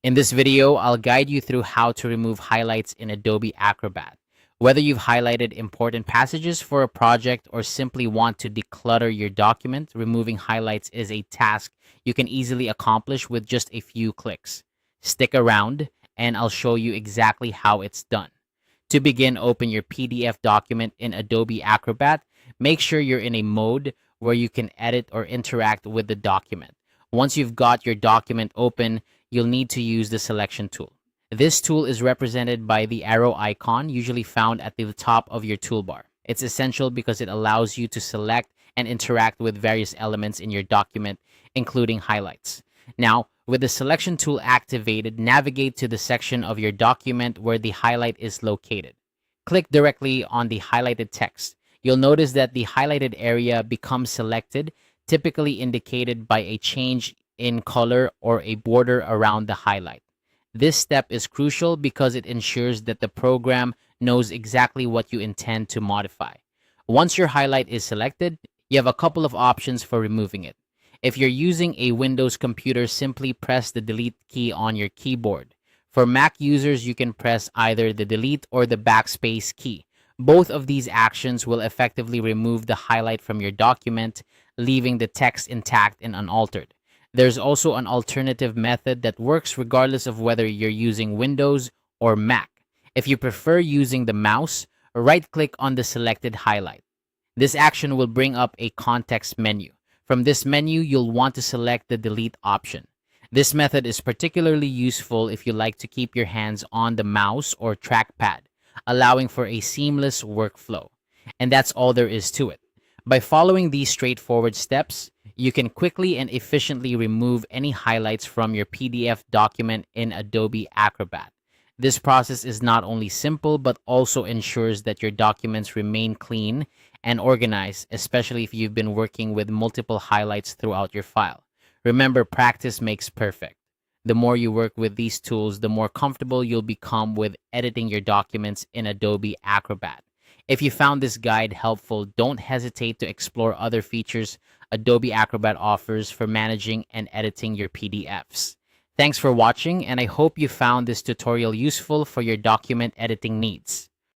In this video, I'll guide you through how to remove highlights in Adobe Acrobat. Whether you've highlighted important passages for a project or simply want to declutter your document, removing highlights is a task you can easily accomplish with just a few clicks. Stick around, and I'll show you exactly how it's done. To begin, open your PDF document in Adobe Acrobat. Make sure you're in a mode where you can edit or interact with the document. Once you've got your document open, you'll need to use the selection tool. This tool is represented by the arrow icon, usually found at the top of your toolbar. It's essential because it allows you to select and interact with various elements in your document, including highlights. Now, with the selection tool activated, navigate to the section of your document where the highlight is located. Click directly on the highlighted text. You'll notice that the highlighted area becomes selected, typically indicated by a change in color or a border around the highlight. This step is crucial because it ensures that the program knows exactly what you intend to modify. Once your highlight is selected, you have a couple of options for removing it. If you're using a Windows computer, simply press the delete key on your keyboard. For Mac users, you can press either the delete or the backspace key. Both of these actions will effectively remove the highlight from your document, leaving the text intact and unaltered. There's also an alternative method that works regardless of whether you're using Windows or Mac. If you prefer using the mouse, right-click on the selected highlight. This action will bring up a context menu. From this menu, you'll want to select the delete option. This method is particularly useful if you like to keep your hands on the mouse or trackpad, allowing for a seamless workflow. And that's all there is to it. By following these straightforward steps, you can quickly and efficiently remove any highlights from your PDF document in Adobe Acrobat. This process is not only simple, but also ensures that your documents remain clean and organized, especially if you've been working with multiple highlights throughout your file. Remember, practice makes perfect. The more you work with these tools, the more comfortable you'll become with editing your documents in Adobe Acrobat. If you found this guide helpful, don't hesitate to explore other features Adobe Acrobat offers for managing and editing your PDFs. Thanks for watching, and I hope you found this tutorial useful for your document editing needs.